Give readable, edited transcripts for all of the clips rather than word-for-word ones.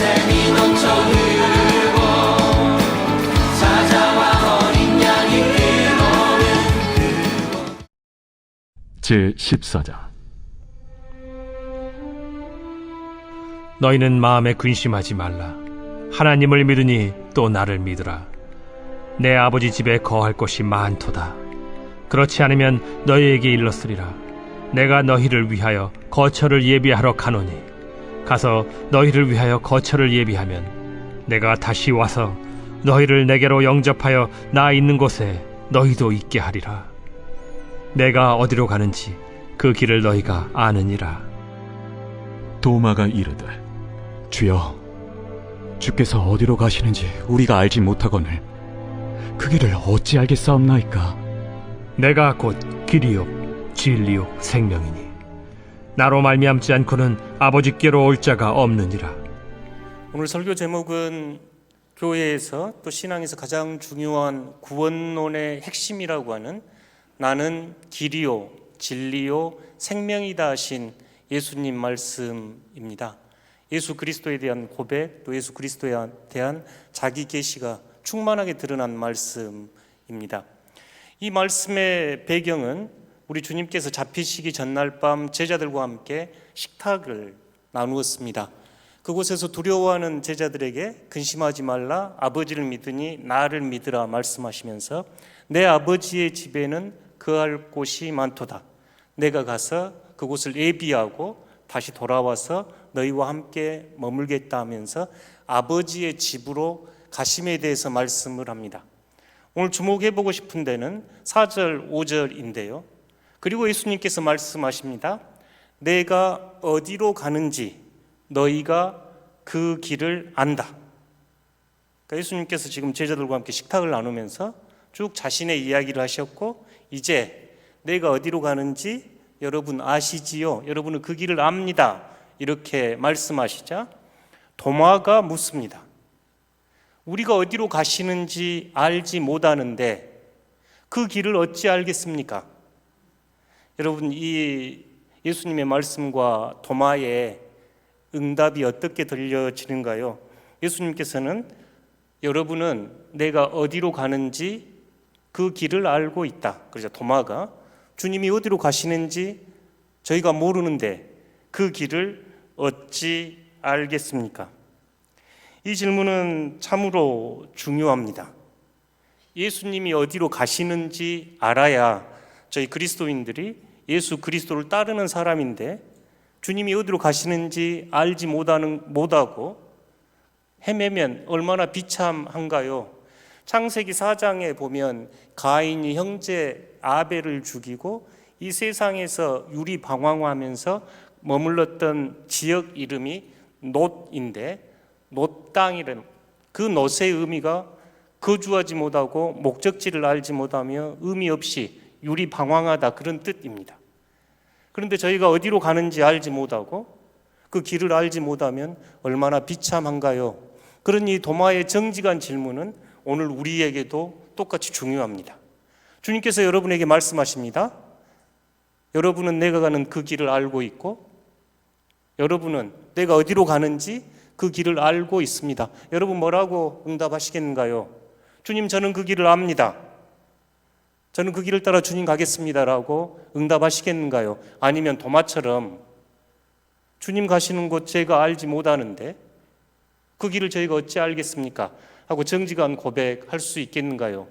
샘이 넘쳐 흐르고 사자와 어린 양이 흐르는 제14장. 너희는 마음에 근심하지 말라. 하나님을 믿으니 또 나를 믿으라. 내 아버지 집에 거할 곳이 많도다. 그렇지 않으면 너희에게 일렀으리라. 내가 너희를 위하여 거처를 예비하러 가노니 가서 너희를 위하여 거처를 예비하면 내가 다시 와서 너희를 내게로 영접하여 나 있는 곳에 너희도 있게 하리라. 내가 어디로 가는지 그 길을 너희가 아느니라. 도마가 이르되, 주여, 주께서 어디로 가시는지 우리가 알지 못하거늘 그 길을 어찌 알겠사옵나이까? 내가 곧 길이요 진리요 생명이니 나로 말미암지 않고는 아버지께로 올 자가 없느니라. 오늘 설교 제목은 교회에서 또 신앙에서 가장 중요한 구원론의 핵심이라고 하는 나는 길이요 진리요 생명이다 하신 예수님 말씀입니다. 예수 그리스도에 대한 고백, 또 예수 그리스도에 대한 자기 계시가 충만하게 드러난 말씀입니다. 이 말씀의 배경은 우리 주님께서 잡히시기 전날 밤 제자들과 함께 식탁을 나누었습니다. 그곳에서 두려워하는 제자들에게 근심하지 말라, 아버지를 믿으니 나를 믿으라 말씀하시면서 내 아버지의 집에는 거할 곳이 많도다. 내가 가서 그곳을 예비하고 다시 돌아와서 너희와 함께 머물겠다 하면서 아버지의 집으로 가심에 대해서 말씀을 합니다. 오늘 주목해보고 싶은 데는 4절, 5절인데요. 그리고 예수님께서 말씀하십니다. 내가 어디로 가는지 너희가 그 길을 안다. 그러니까 예수님께서 지금 제자들과 함께 식탁을 나누면서 쭉 자신의 이야기를 하셨고, 이제 내가 어디로 가는지 여러분 아시지요? 여러분은 그 길을 압니다. 이렇게 말씀하시자 도마가 묻습니다. 우리가 어디로 가시는지 알지 못하는데 그 길을 어찌 알겠습니까? 여러분, 이 예수님의 말씀과 도마의 응답이 어떻게 들려지는가요? 예수님께서는 여러분은 내가 어디로 가는지 그 길을 알고 있다. 그러자 도마가 주님이 어디로 가시는지 저희가 모르는데 그 길을 어찌 알겠습니까? 이 질문은 참으로 중요합니다. 예수님이 어디로 가시는지 알아야 저희 그리스도인들이 예수 그리스도를 따르는 사람인데 주님이 어디로 가시는지 알지 못하고 헤매면 얼마나 비참한가요? 창세기 4장에 보면 가인이 형제 아벨을 죽이고 이 세상에서 유리방황하면서 머물렀던 지역 이름이 놋인데 놋 땅이라는 그 놋의 의미가 거주하지 못하고 목적지를 알지 못하며 의미 없이 유리방황하다, 그런 뜻입니다. 그런데 저희가 어디로 가는지 알지 못하고 그 길을 알지 못하면 얼마나 비참한가요? 그러니 도마의 정직한 질문은 오늘 우리에게도 똑같이 중요합니다. 주님께서 여러분에게 말씀하십니다. 여러분은 내가 가는 그 길을 알고 있고 여러분은 내가 어디로 가는지 그 길을 알고 있습니다. 여러분 뭐라고 응답하시겠는가요? 주님, 저는 그 길을 압니다. 저는 그 길을 따라 주님 가겠습니다라고 응답하시겠는가요? 아니면 도마처럼 주님 가시는 곳 제가 알지 못하는데 그 길을 저희가 어찌 알겠습니까? 하고 정직한 고백할 수 있겠는가요?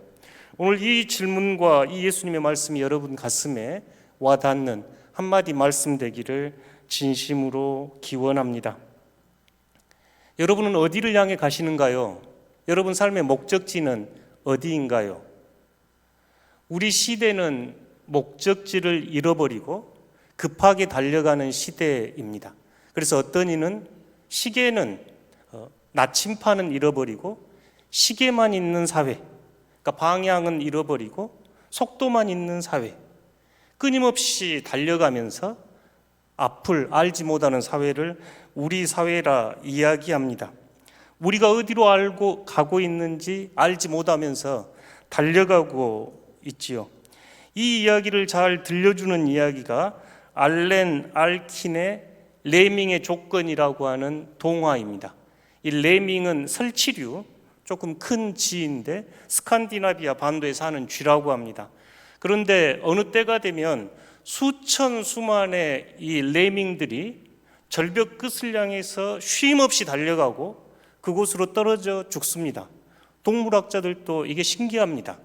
오늘 이 질문과 이 예수님의 말씀이 여러분 가슴에 와닿는 한마디 말씀 되기를 진심으로 기원합니다. 여러분은 어디를 향해 가시는가요? 여러분 삶의 목적지는 어디인가요? 우리 시대는 목적지를 잃어버리고 급하게 달려가는 시대입니다. 그래서 어떤 이는 시계는 나침판은 잃어버리고 시계만 있는 사회, 그러니까 방향은 잃어버리고 속도만 있는 사회, 끊임없이 달려가면서 앞을 알지 못하는 사회를 우리 사회라 이야기합니다. 우리가 어디로 알고 가고 있는지 알지 못하면서 달려가고 있지요. 이 이야기를 잘 들려주는 이야기가 알렌 알킨의 레밍의 조건이라고 하는 동화입니다. 이 레밍은 설치류, 조금 큰 쥐인데 스칸디나비아 반도에 사는 쥐라고 합니다. 그런데 어느 때가 되면 수천 수만의 이 레밍들이 절벽 끝을 향해서 쉼없이 달려가고 그곳으로 떨어져 죽습니다. 동물학자들도 이게 신기합니다.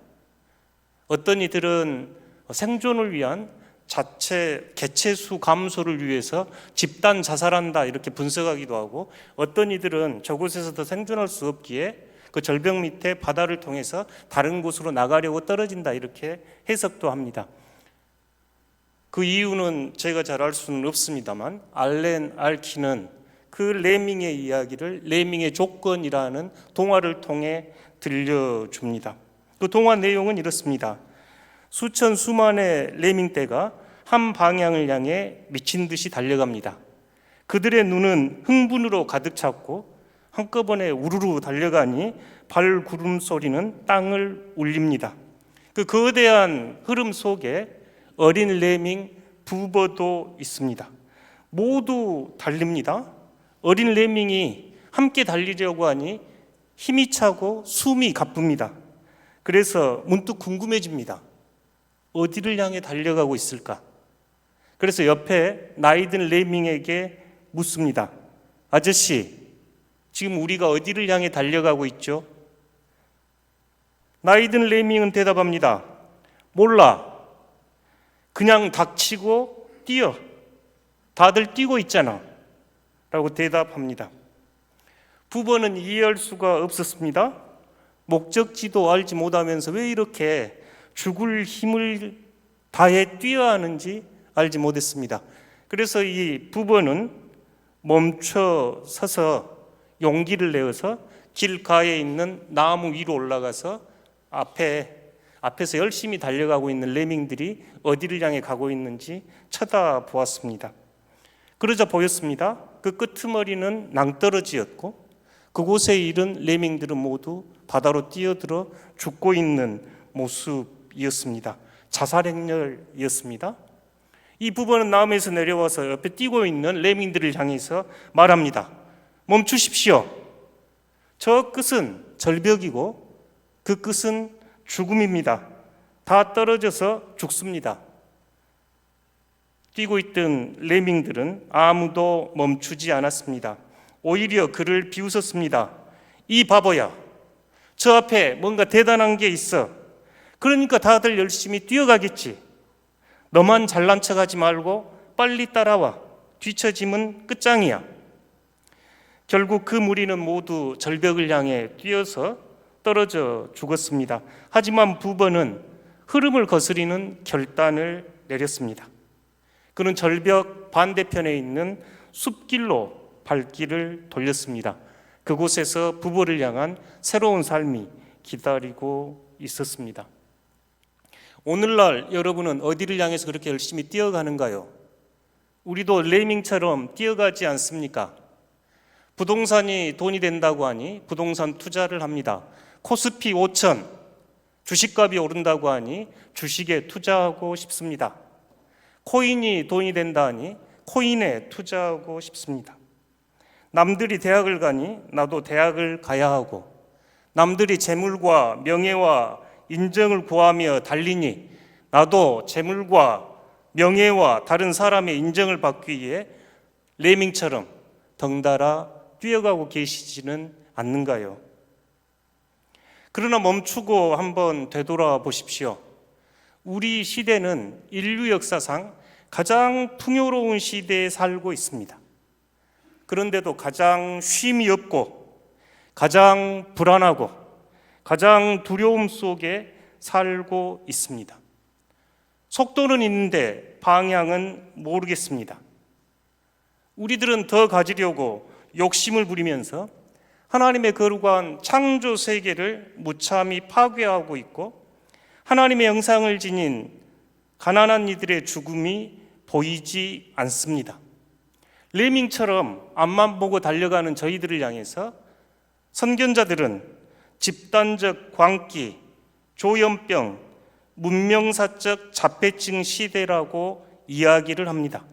어떤 이들은 생존을 위한 자체 개체수 감소를 위해서 집단 자살한다 이렇게 분석하기도 하고, 어떤 이들은 저곳에서 더 생존할 수 없기에 그 절벽 밑에 바다를 통해서 다른 곳으로 나가려고 떨어진다 이렇게 해석도 합니다. 그 이유는 제가 잘 알 수는 없습니다만 알렌 알킨은 그 레밍의 이야기를 레밍의 조건이라는 동화를 통해 들려줍니다. 그 동화 내용은 이렇습니다. 수천 수만의 레밍떼가 한 방향을 향해 미친 듯이 달려갑니다. 그들의 눈은 흥분으로 가득 찼고 한꺼번에 우르르 달려가니 발구름 소리는 땅을 울립니다. 그 거대한 흐름 속에 어린 레밍 부버도 있습니다. 모두 달립니다. 어린 레밍이 함께 달리려고 하니 힘이 차고 숨이 가쁩니다. 그래서 문득 궁금해집니다. 어디를 향해 달려가고 있을까? 그래서 옆에 나이든 레밍에게 묻습니다. 아저씨, 지금 우리가 어디를 향해 달려가고 있죠? 나이든 레밍은 대답합니다. 몰라. 그냥 닥치고 뛰어. 다들 뛰고 있잖아. 라고 대답합니다. 부버는 이해할 수가 없었습니다. 목적지도 알지 못하면서 왜 이렇게 죽을 힘을 다해 뛰어야 하는지 알지 못했습니다. 그래서 이 부버는 멈춰 서서 용기를 내어서 길가에 있는 나무 위로 올라가서 앞에서 열심히 달려가고 있는 레밍들이 어디를 향해 가고 있는지 쳐다보았습니다. 그러자 보였습니다. 그 끄트머리는 낭떠러지였고 그곳에 이른 레밍들은 모두 바다로 뛰어들어 죽고 있는 모습이었습니다. 자살행렬이었습니다. 이 부부는 나무에서 내려와서 옆에 뛰고 있는 레밍들을 향해서 말합니다. 멈추십시오. 저 끝은 절벽이고 그 끝은 죽음입니다. 다 떨어져서 죽습니다. 뛰고 있던 레밍들은 아무도 멈추지 않았습니다. 오히려 그를 비웃었습니다. 이 바보야, 저 앞에 뭔가 대단한 게 있어. 그러니까 다들 열심히 뛰어가겠지. 너만 잘난 척하지 말고 빨리 따라와. 뒤처짐은 끝장이야. 결국 그 무리는 모두 절벽을 향해 뛰어서 떨어져 죽었습니다. 하지만 부버는 흐름을 거스리는 결단을 내렸습니다. 그는 절벽 반대편에 있는 숲길로 발길을 돌렸습니다. 그곳에서 부버를 향한 새로운 삶이 기다리고 있었습니다. 오늘날 여러분은 어디를 향해서 그렇게 열심히 뛰어가는가요? 우리도 레밍처럼 뛰어가지 않습니까? 부동산이 돈이 된다고 하니 부동산 투자를 합니다. 코스피 5천, 주식값이 오른다고 하니 주식에 투자하고 싶습니다. 코인이 돈이 된다 하니 코인에 투자하고 싶습니다. 남들이 대학을 가니 나도 대학을 가야 하고, 남들이 재물과 명예와 인정을 구하며 달리니 나도 재물과 명예와 다른 사람의 인정을 받기 위해 레밍처럼 덩달아 뛰어가고 계시지는 않는가요? 그러나 멈추고 한번 되돌아 보십시오. 우리 시대는 인류 역사상 가장 풍요로운 시대에 살고 있습니다. 그런데도 가장 쉼이 없고 가장 불안하고 가장 두려움 속에 살고 있습니다. 속도는 있는데 방향은 모르겠습니다. 우리들은 더 가지려고 욕심을 부리면서 하나님의 거룩한 창조 세계를 무참히 파괴하고 있고, 하나님의 형상을 지닌 가난한 이들의 죽음이 보이지 않습니다. 레밍처럼 앞만 보고 달려가는 저희들을 향해서 선견자들은 집단적 광기, 조현병, 문명사적 자폐증 시대라고 이야기를 합니다.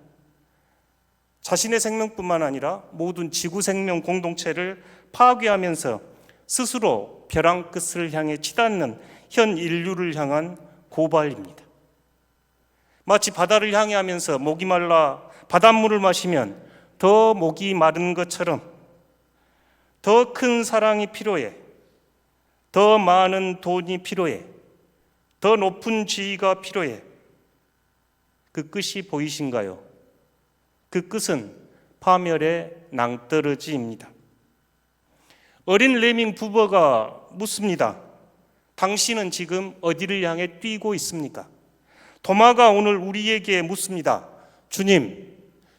자신의 생명뿐만 아니라 모든 지구 생명 공동체를 파괴하면서 스스로 벼랑 끝을 향해 치닫는 현 인류를 향한 고발입니다. 마치 바다를 향해 하면서 목이 말라 바닷물을 마시면 더 목이 마른 것처럼 더 큰 사랑이 필요해, 더 많은 돈이 필요해, 더 높은 지위가 필요해. 그 끝이 보이신가요? 그 끝은 파멸의 낭떠러지입니다. 어린 레밍 부부가 묻습니다. 당신은 지금 어디를 향해 뛰고 있습니까? 도마가 오늘 우리에게 묻습니다.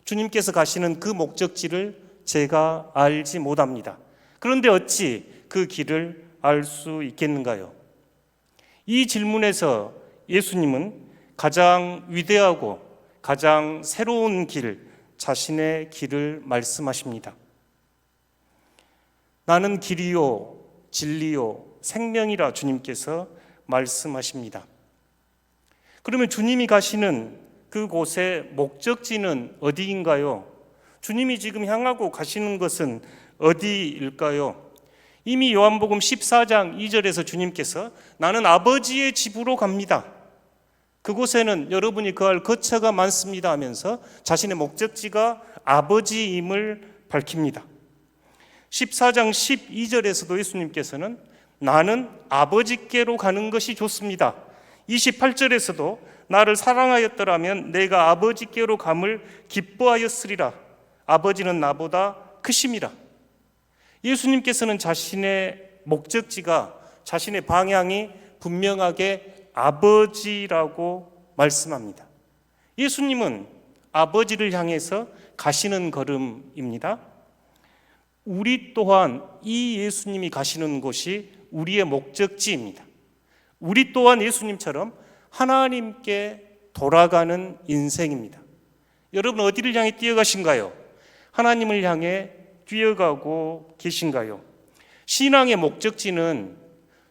주님께서 가시는 그 목적지를 제가 알지 못합니다. 그런데 어찌 그 길을 알 수 있겠는가요? 이 질문에서 예수님은 가장 위대하고 가장 새로운 길, 자신의 길을 말씀하십니다. 나는 길이요, 진리요, 생명이라 주님께서 말씀하십니다. 그러면 주님이 가시는 그곳의 목적지는 어디인가요? 주님이 지금 향하고 가시는 것은 어디일까요? 이미 요한복음 14장 2절에서 주님께서 나는 아버지의 집으로 갑니다. 그곳에는 여러분이 거할 거처가 많습니다 하면서 자신의 목적지가 아버지임을 밝힙니다. 14장 12절에서도 예수님께서는 나는 아버지께로 가는 것이 좋습니다. 28절에서도 나를 사랑하였더라면 내가 아버지께로 감을 기뻐하였으리라. 아버지는 나보다 크심이라. 예수님께서는 자신의 목적지가, 자신의 방향이 분명하게 아버지라고 말씀합니다. 예수님은 아버지를 향해서 가시는 걸음입니다. 우리 또한 이 예수님이 가시는 곳이 우리의 목적지입니다. 우리 또한 예수님처럼 하나님께 돌아가는 인생입니다. 여러분 어디를 향해 뛰어가신가요? 하나님을 향해 뛰어가고 계신가요? 신앙의 목적지는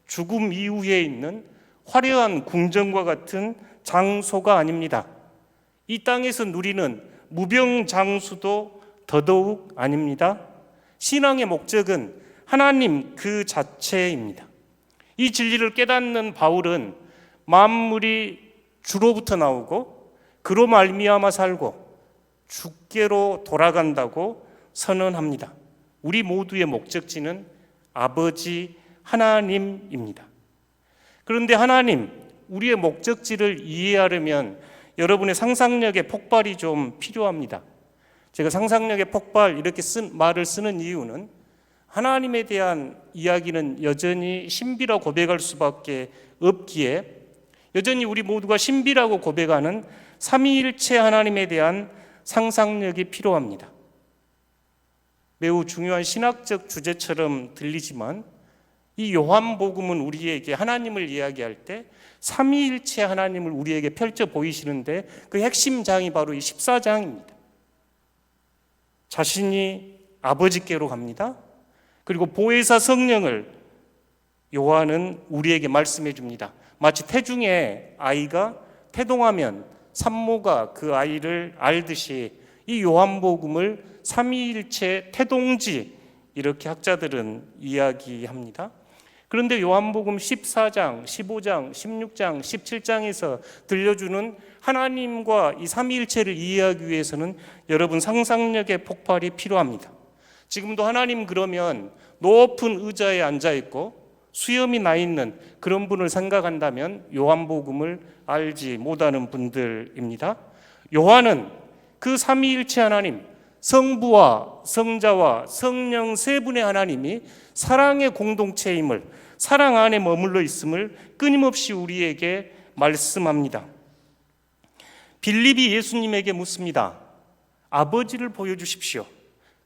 죽음 이후에 있는 화려한 궁전과 같은 장소가 아닙니다. 이 땅에서 누리는 무병장수도 더더욱 아닙니다. 신앙의 목적은 하나님 그 자체입니다. 이 진리를 깨닫는 바울은 만물이 주로부터 나오고 그로 말미암아 살고 주께로 돌아간다고 선언합니다. 우리 모두의 목적지는 아버지 하나님입니다. 그런데 하나님, 우리의 목적지를 이해하려면 여러분의 상상력의 폭발이 좀 필요합니다. 제가 상상력의 폭발 이렇게 말을 쓰는 이유는 하나님에 대한 이야기는 여전히 신비라고 고백할 수밖에 없기에 여전히 우리 모두가 신비라고 고백하는 삼위일체 하나님에 대한 상상력이 필요합니다. 매우 중요한 신학적 주제처럼 들리지만 이 요한복음은 우리에게 하나님을 이야기할 때 삼위일체 하나님을 우리에게 펼쳐 보이시는데 그 핵심 장이 바로 이 14장입니다. 자신이 아버지께로 갑니다. 그리고 보혜사 성령을 요한은 우리에게 말씀해 줍니다. 마치 태중의 아이가 태동하면 산모가 그 아이를 알듯이 이 요한복음을 삼위일체 태동지 이렇게 학자들은 이야기합니다. 그런데 요한복음 14장, 15장, 16장, 17장에서 들려주는 하나님과 이 삼위일체를 이해하기 위해서는 여러분 상상력의 폭발이 필요합니다. 지금도 하나님 그러면 높은 의자에 앉아있고 수염이 나 있는 그런 분을 생각한다면 요한복음을 알지 못하는 분들입니다. 요한은 그 삼위일체 하나님, 성부와 성자와 성령 세 분의 하나님이 사랑의 공동체임을, 사랑 안에 머물러 있음을 끊임없이 우리에게 말씀합니다. 빌립이 예수님에게 묻습니다. 아버지를 보여주십시오.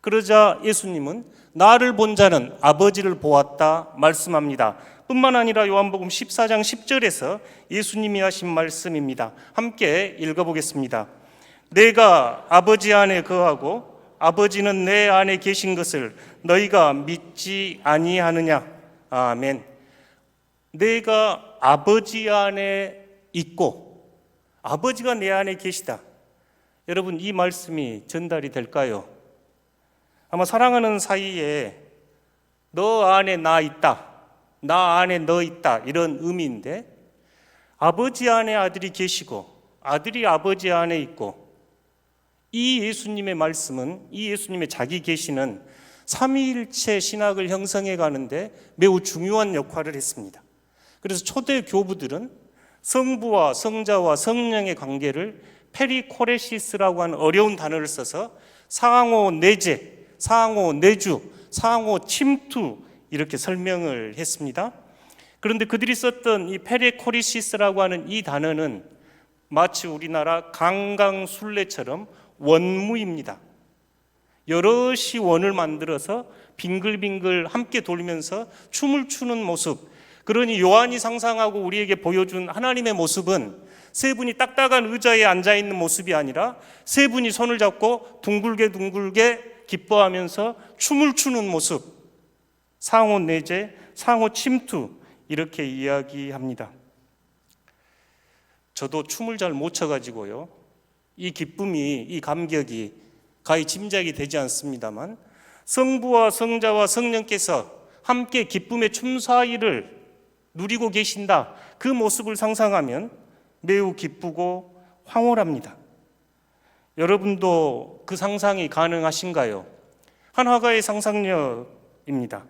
그러자 예수님은 나를 본 자는 아버지를 보았다 말씀합니다. 뿐만 아니라 요한복음 14장 10절에서 예수님이 하신 말씀입니다. 함께 읽어보겠습니다. 내가 아버지 안에 거하고 아버지는 내 안에 계신 것을 너희가 믿지 아니하느냐. 아멘. 내가 아버지 안에 있고 아버지가 내 안에 계시다. 여러분, 이 말씀이 전달이 될까요? 아마 사랑하는 사이에 너 안에 나 있다, 나 안에 너 있다, 이런 의미인데, 아버지 안에 아들이 계시고 아들이 아버지 안에 있고, 이 예수님의 말씀은, 이 예수님의 자기 계시는 삼위일체 신학을 형성해 가는데 매우 중요한 역할을 했습니다. 그래서 초대 교부들은 성부와 성자와 성령의 관계를 페리코레시스라고 하는 어려운 단어를 써서 상호 내재, 상호 내주, 상호 침투 이렇게 설명을 했습니다. 그런데 그들이 썼던 이 페리코레시스라고 하는 이 단어는 마치 우리나라 강강술래처럼 원무입니다. 여럿이 원을 만들어서 빙글빙글 함께 돌면서 춤을 추는 모습, 그러니 요한이 상상하고 우리에게 보여준 하나님의 모습은 세 분이 딱딱한 의자에 앉아있는 모습이 아니라 세 분이 손을 잡고 둥글게 기뻐하면서 춤을 추는 모습, 상호 내재, 상호 침투, 이렇게 이야기합니다. 저도 춤을 잘 못 춰가지고요, 이 기쁨이, 이 감격이 가히 짐작이 되지 않습니다만, 성부와 성자와 성령께서 함께 기쁨의 춤사위를 누리고 계신다, 그 모습을 상상하면 매우 기쁘고 황홀합니다. 여러분도 그 상상이 가능하신가요? 한 화가의 상상력입니다.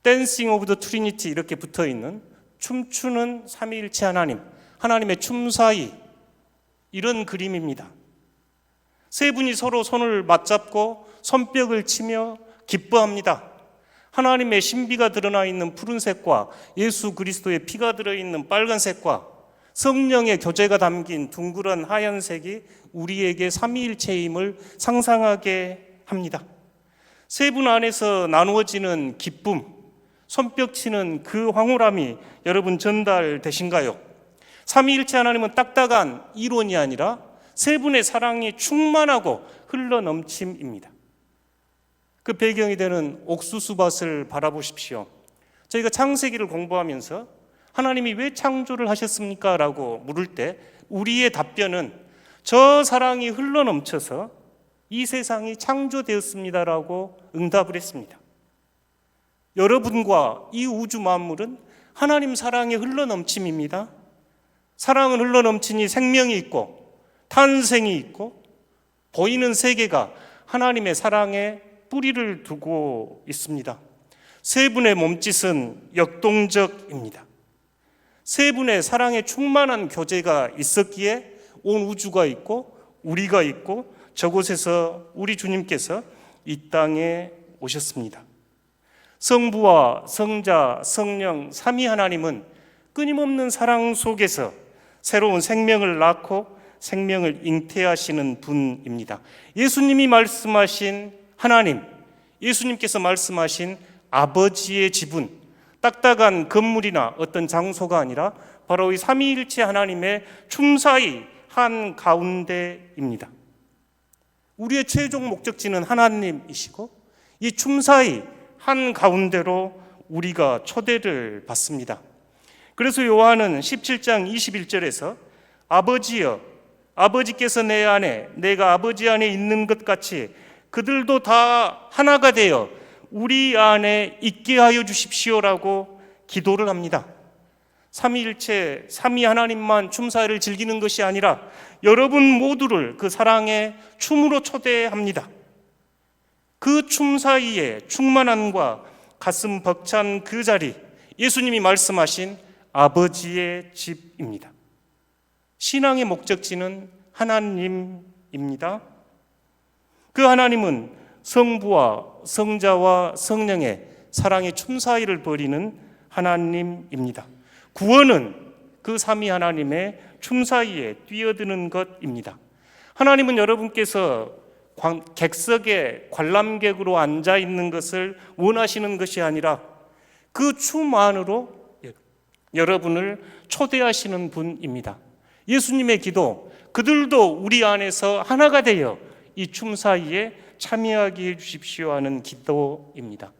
댄싱 오브 더 트리니티 이렇게 붙어있는 춤추는 삼위일체 하나님, 하나님의 춤사위, 이런 그림입니다. 세 분이 서로 손을 맞잡고 손뼉을 치며 기뻐합니다. 하나님의 신비가 드러나 있는 푸른색과 예수 그리스도의 피가 들어있는 빨간색과 성령의 교제가 담긴 둥그런 하얀색이 우리에게 삼위일체임을 상상하게 합니다. 세 분 안에서 나누어지는 기쁨, 손뼉치는 그 황홀함이 여러분 전달되신가요? 삼위일체 하나님은 딱딱한 이론이 아니라 세 분의 사랑이 충만하고 흘러넘침입니다. 그 배경이 되는 옥수수밭을 바라보십시오. 저희가 창세기를 공부하면서 하나님이 왜 창조를 하셨습니까? 라고 물을 때 우리의 답변은 저 사랑이 흘러넘쳐서 이 세상이 창조되었습니다라고 응답을 했습니다. 여러분과 이 우주 만물은 하나님 사랑의 흘러넘침입니다. 사랑은 흘러넘치니 생명이 있고 탄생이 있고 보이는 세계가 하나님의 사랑에 뿌리를 두고 있습니다. 세 분의 몸짓은 역동적입니다. 세 분의 사랑에 충만한 교제가 있었기에 온 우주가 있고 우리가 있고 저곳에서 우리 주님께서 이 땅에 오셨습니다. 성부와 성자, 성령, 삼위 하나님은 끊임없는 사랑 속에서 새로운 생명을 낳고 생명을 잉태하시는 분입니다. 예수님이 말씀하신 하나님, 예수님께서 말씀하신 아버지의 지분, 딱딱한 건물이나 어떤 장소가 아니라 바로 이 삼위일체 하나님의 춤사위 한가운데입니다. 우리의 최종 목적지는 하나님이시고 이 춤사위 한가운데로 우리가 초대를 받습니다. 그래서 요한은 17장 21절에서 아버지여, 아버지께서 내 안에, 내가 아버지 안에 있는 것 같이 그들도 다 하나가 되어 우리 안에 있게 하여 주십시오라고 기도를 합니다. 삼위일체, 삼위 하나님만 춤사위를 즐기는 것이 아니라 여러분 모두를 그 사랑의 춤으로 초대합니다. 그 춤사위의 충만함과 가슴 벅찬 그 자리, 예수님이 말씀하신 아버지의 집입니다. 신앙의 목적지는 하나님입니다. 그 하나님은 성부와 성자와 성령의 사랑의 춤사위를 벌이는 하나님입니다. 구원은 그 삼위 하나님의 춤사위에 뛰어드는 것입니다. 하나님은 여러분께서 객석에 관람객으로 앉아 있는 것을 원하시는 것이 아니라 그 춤 안으로 여러분을 초대하시는 분입니다. 예수님의 기도, 그들도 우리 안에서 하나가 되어 이 춤사위에 참여하게 해주십시오 하는 기도입니다.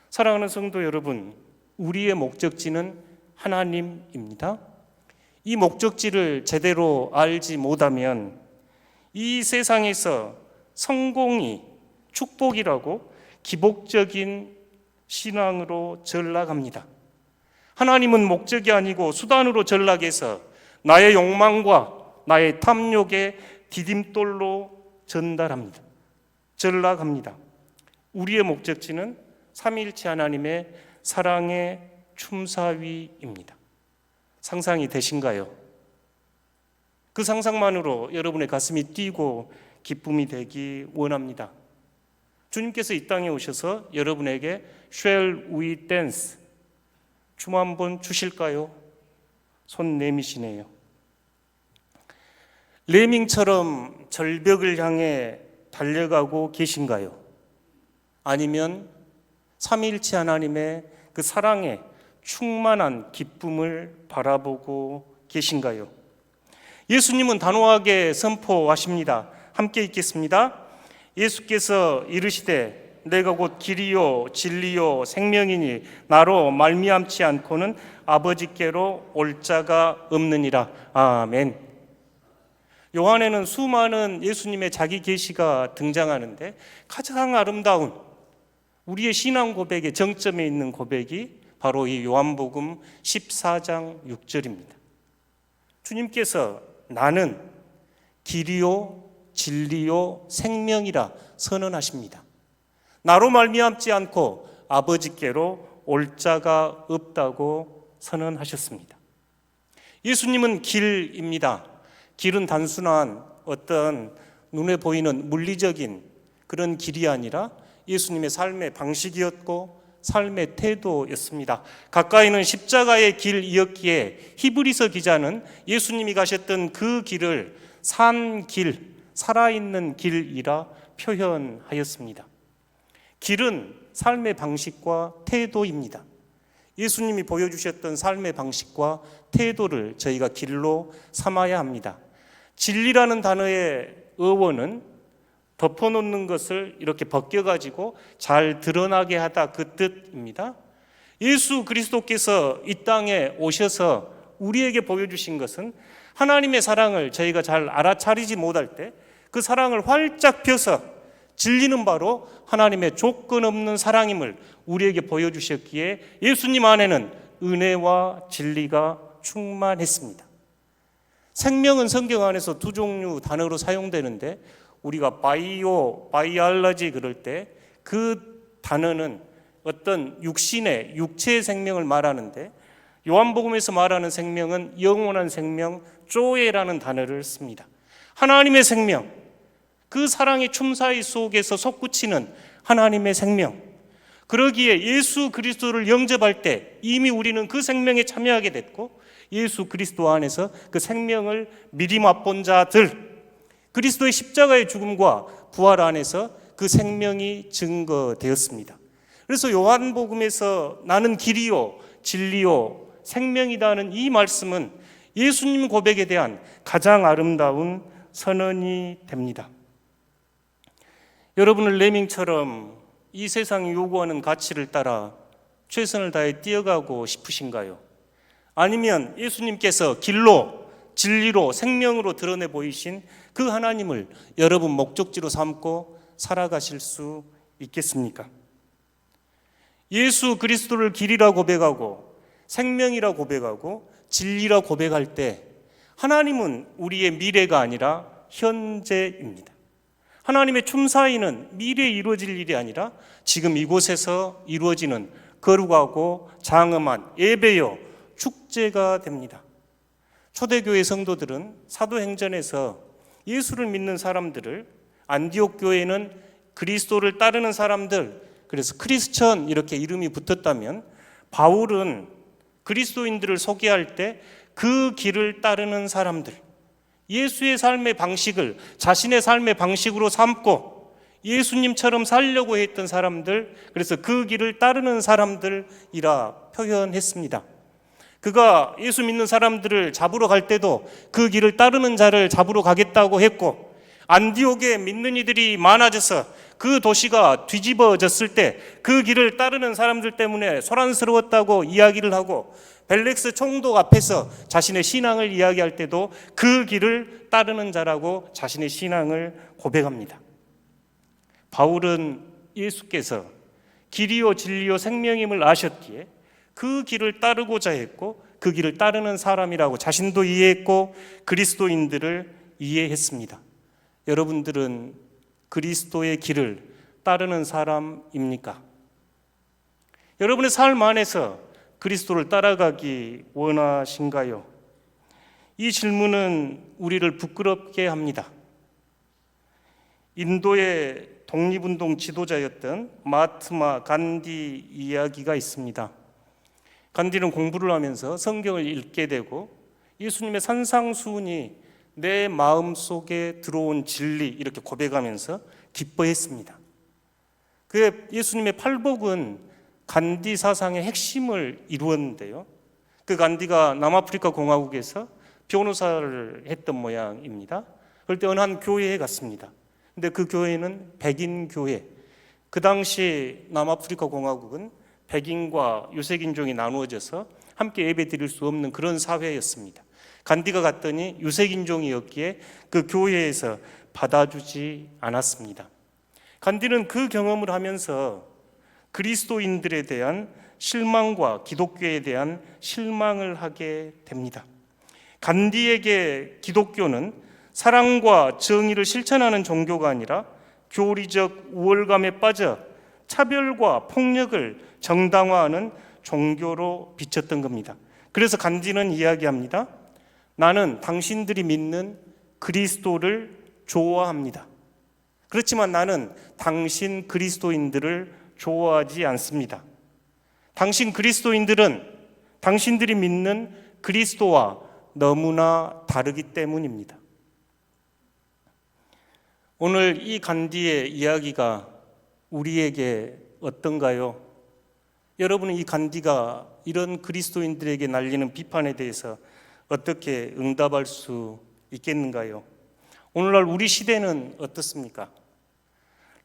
사랑하는 성도 여러분, 우리의 목적지는 하나님입니다. 이 목적지를 제대로 알지 못하면 이 세상에서 성공이 축복이라고 기복적인 신앙으로 전락합니다. 하나님은 목적이 아니고 수단으로 전락해서 나의 욕망과 나의 탐욕의 디딤돌로 전락합니다. 우리의 목적지는 삼위일체 하나님의 사랑의 춤사위입니다. 상상이 되신가요? 그 상상만으로 여러분의 가슴이 뛰고 기쁨이 되기 원합니다. 주님께서 이 땅에 오셔서 여러분에게 Shall we dance? 춤 한번 주실까요? 손 내미시네요. 레밍처럼 절벽을 향해 달려가고 계신가요? 아니면 삼위일체 하나님의 그 사랑에 충만한 기쁨을 바라보고 계신가요? 예수님은 단호하게 선포하십니다. 함께 읽겠습니다. 예수께서 이르시되 내가 곧 길이요 진리요 생명이니 나로 말미암지 않고는 아버지께로 올 자가 없느니라. 아멘. 요한에는 수많은 예수님의 자기 계시가 등장하는데 가장 아름다운 우리의 신앙 고백의 정점에 있는 고백이 바로 이 요한복음 14장 6절입니다. 주님께서 나는 길이요 진리요 생명이라 선언하십니다. 나로 말미암지 않고 아버지께로 올 자가 없다고 선언하셨습니다. 예수님은 길입니다. 길은 단순한 어떤 눈에 보이는 물리적인 그런 길이 아니라 예수님의 삶의 방식이었고 삶의 태도였습니다. 가까이는 십자가의 길이었기에 히브리서 기자는 예수님이 가셨던 그 길을 산 길, 살아있는 길이라 표현하였습니다. 길은 삶의 방식과 태도입니다. 예수님이 보여주셨던 삶의 방식과 태도를 저희가 길로 삼아야 합니다. 진리라는 단어의 어원은 덮어놓는 것을 이렇게 벗겨가지고 잘 드러나게 하다 그 뜻입니다. 예수 그리스도께서 이 땅에 오셔서 우리에게 보여주신 것은 하나님의 사랑을 저희가 잘 알아차리지 못할 때 그 사랑을 활짝 펴서 진리는 바로 하나님의 조건 없는 사랑임을 우리에게 보여주셨기에 예수님 안에는 은혜와 진리가 충만했습니다. 생명은 성경 안에서 두 종류 단어로 사용되는데 우리가 바이올로지 그럴 때 그 단어는 어떤 육체의 생명을 말하는데 요한복음에서 말하는 생명은 영원한 생명, 조에라는 단어를 씁니다. 하나님의 생명, 그 사랑의 춤사위 속에서 솟구치는 하나님의 생명. 그러기에 예수 그리스도를 영접할 때 이미 우리는 그 생명에 참여하게 됐고 예수 그리스도 안에서 그 생명을 미리 맛본 자들, 그리스도의 십자가의 죽음과 부활 안에서 그 생명이 증거되었습니다. 그래서 요한복음에서 나는 길이요 진리요 생명이다는 이 말씀은 예수님 고백에 대한 가장 아름다운 선언이 됩니다. 여러분을 레밍처럼 이 세상이 요구하는 가치를 따라 최선을 다해 뛰어가고 싶으신가요? 아니면 예수님께서 길로, 진리로, 생명으로 드러내 보이신 그 하나님을 여러분 목적지로 삼고 살아가실 수 있겠습니까? 예수 그리스도를 길이라 고백하고 생명이라 고백하고 진리라 고백할 때 하나님은 우리의 미래가 아니라 현재입니다. 하나님의 춤사위는 미래에 이루어질 일이 아니라 지금 이곳에서 이루어지는 거룩하고 장엄한 예배요 축제가 됩니다. 초대교회 성도들은 사도행전에서 예수를 믿는 사람들을 안디옥 교회는 그리스도를 따르는 사람들, 그래서 크리스천 이렇게 이름이 붙었다면 바울은 그리스도인들을 소개할 때 그 길을 따르는 사람들, 예수의 삶의 방식을 자신의 삶의 방식으로 삼고 예수님처럼 살려고 했던 사람들, 그래서 그 길을 따르는 사람들이라 표현했습니다. 그가 예수 믿는 사람들을 잡으러 갈 때도 그 길을 따르는 자를 잡으러 가겠다고 했고, 안디옥에 믿는 이들이 많아져서 그 도시가 뒤집어졌을 때 그 길을 따르는 사람들 때문에 소란스러웠다고 이야기를 하고, 벨렉스 총독 앞에서 자신의 신앙을 이야기할 때도 그 길을 따르는 자라고 자신의 신앙을 고백합니다. 바울은 예수께서 길이요 진리요 생명임을 아셨기에 그 길을 따르고자 했고 그 길을 따르는 사람이라고 자신도 이해했고 그리스도인들을 이해했습니다. 여러분들은 그리스도의 길을 따르는 사람입니까? 여러분의 삶 안에서 그리스도를 따라가기 원하신가요? 이 질문은 우리를 부끄럽게 합니다. 인도의 독립운동 지도자였던 마하트마 간디 이야기가 있습니다. 간디는 공부를 하면서 성경을 읽게 되고 예수님의 산상수훈이 내 마음속에 들어온 진리 이렇게 고백하면서 기뻐했습니다. 그 예수님의 팔복은 간디 사상의 핵심을 이루었는데요. 그 간디가 남아프리카 공화국에서 변호사를 했던 모양입니다. 그럴 때 어느 한 교회에 갔습니다. 근데 그 교회는 백인 교회. 그 당시 남아프리카 공화국은 백인과 유색인종이 나누어져서 함께 예배 드릴 수 없는 그런 사회였습니다. 간디가 갔더니 유색인종이었기에 그 교회에서 받아주지 않았습니다. 간디는 그 경험을 하면서 그리스도인들에 대한 실망과 기독교에 대한 실망을 하게 됩니다. 간디에게 기독교는 사랑과 정의를 실천하는 종교가 아니라 교리적 우월감에 빠져 차별과 폭력을 정당화하는 종교로 비쳤던 겁니다. 그래서 간디는 이야기합니다. 나는 당신들이 믿는 그리스도를 좋아합니다. 그렇지만 나는 당신 그리스도인들을 좋아하지 않습니다. 당신 그리스도인들은 당신들이 믿는 그리스도와 너무나 다르기 때문입니다. 오늘 이 간디의 이야기가 우리에게 어떤가요? 여러분은 이 간디가 이런 그리스도인들에게 날리는 비판에 대해서 어떻게 응답할 수 있겠는가요? 오늘날 우리 시대는 어떻습니까?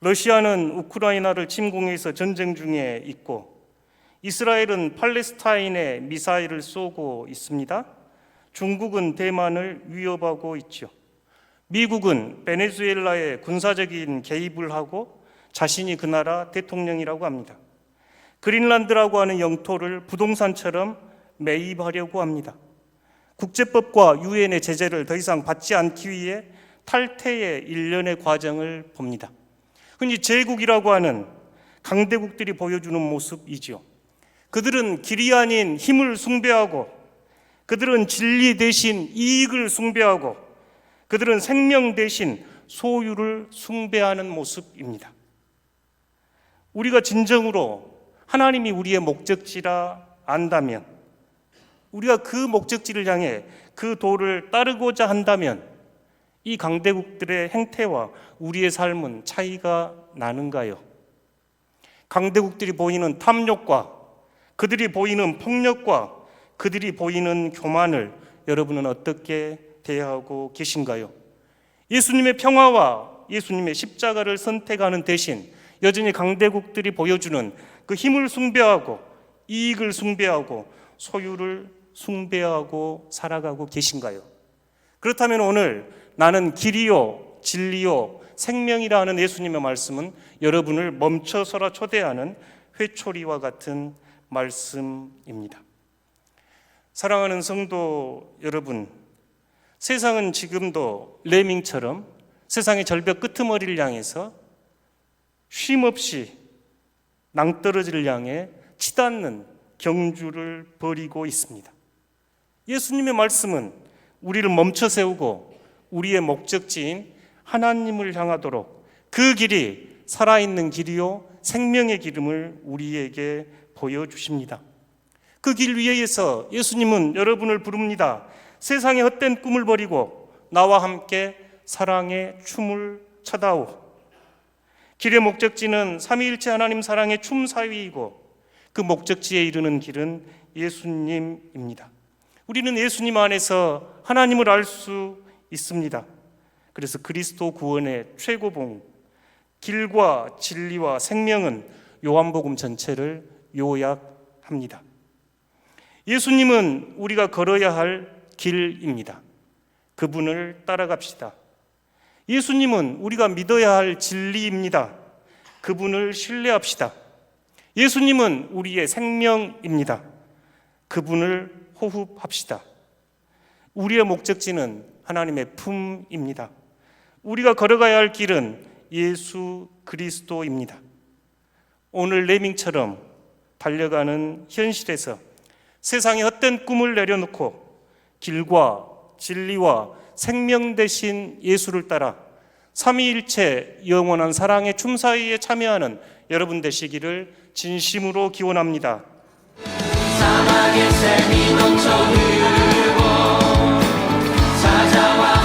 러시아는 우크라이나를 침공해서 전쟁 중에 있고 이스라엘은 팔레스타인에 미사일을 쏘고 있습니다. 중국은 대만을 위협하고 있죠. 미국은 베네수엘라에 군사적인 개입을 하고 자신이 그 나라 대통령이라고 합니다. 그린란드라고 하는 영토를 부동산처럼 매입하려고 합니다. 국제법과 유엔의 제재를 더 이상 받지 않기 위해 탈퇴의 일련의 과정을 봅니다. 흔히 제국이라고 하는 강대국들이 보여주는 모습이죠. 그들은 길이 아닌 힘을 숭배하고 그들은 진리 대신 이익을 숭배하고 그들은 생명 대신 소유를 숭배하는 모습입니다. 우리가 진정으로 하나님이 우리의 목적지라 안다면, 우리가 그 목적지를 향해 그 도를 따르고자 한다면 이 강대국들의 행태와 우리의 삶은 차이가 나는가요? 강대국들이 보이는 탐욕과 그들이 보이는 폭력과 그들이 보이는 교만을 여러분은 어떻게 대하고 계신가요? 예수님의 평화와 예수님의 십자가를 선택하는 대신 여전히 강대국들이 보여주는 그 힘을 숭배하고 이익을 숭배하고 소유를 숭배하고 살아가고 계신가요? 그렇다면 오늘 나는 길이요 진리요 생명이라 하는 예수님의 말씀은 여러분을 멈춰서라 초대하는 회초리와 같은 말씀입니다. 사랑하는 성도 여러분, 세상은 지금도 레밍처럼 세상의 절벽 끄트머리를 향해서 쉼없이 낭떠러지를 향해 치닫는 경주를 벌이고 있습니다. 예수님의 말씀은 우리를 멈춰 세우고 우리의 목적지인 하나님을 향하도록 그 길이 살아있는 길이요 생명의 기름을 우리에게 보여주십니다. 그 길 위에서 예수님은 여러분을 부릅니다. 세상의 헛된 꿈을 버리고 나와 함께 사랑의 춤을 춰다오. 길의 목적지는 삼위일체 하나님 사랑의 춤 사위이고 그 목적지에 이르는 길은 예수님입니다. 우리는 예수님 안에서 하나님을 알 수 있습니다. 그래서 그리스도 구원의 최고봉, 길과 진리와 생명은 요한복음 전체를 요약합니다. 예수님은 우리가 걸어야 할 길입니다. 그분을 따라갑시다. 예수님은 우리가 믿어야 할 진리입니다. 그분을 신뢰합시다. 예수님은 우리의 생명입니다. 그분을 호흡합시다. 우리의 목적지는 하나님의 품입니다. 우리가 걸어가야 할 길은 예수 그리스도입니다. 오늘 레밍처럼 달려가는 현실에서 세상의 헛된 꿈을 내려놓고 길과 진리와 생명 되신 예수를 따라 삼위일체 영원한 사랑의 춤사위에 참여하는 여러분 되시기를 진심으로 기원합니다. 사막의 샘이 넘쳐 흐르고 찾아와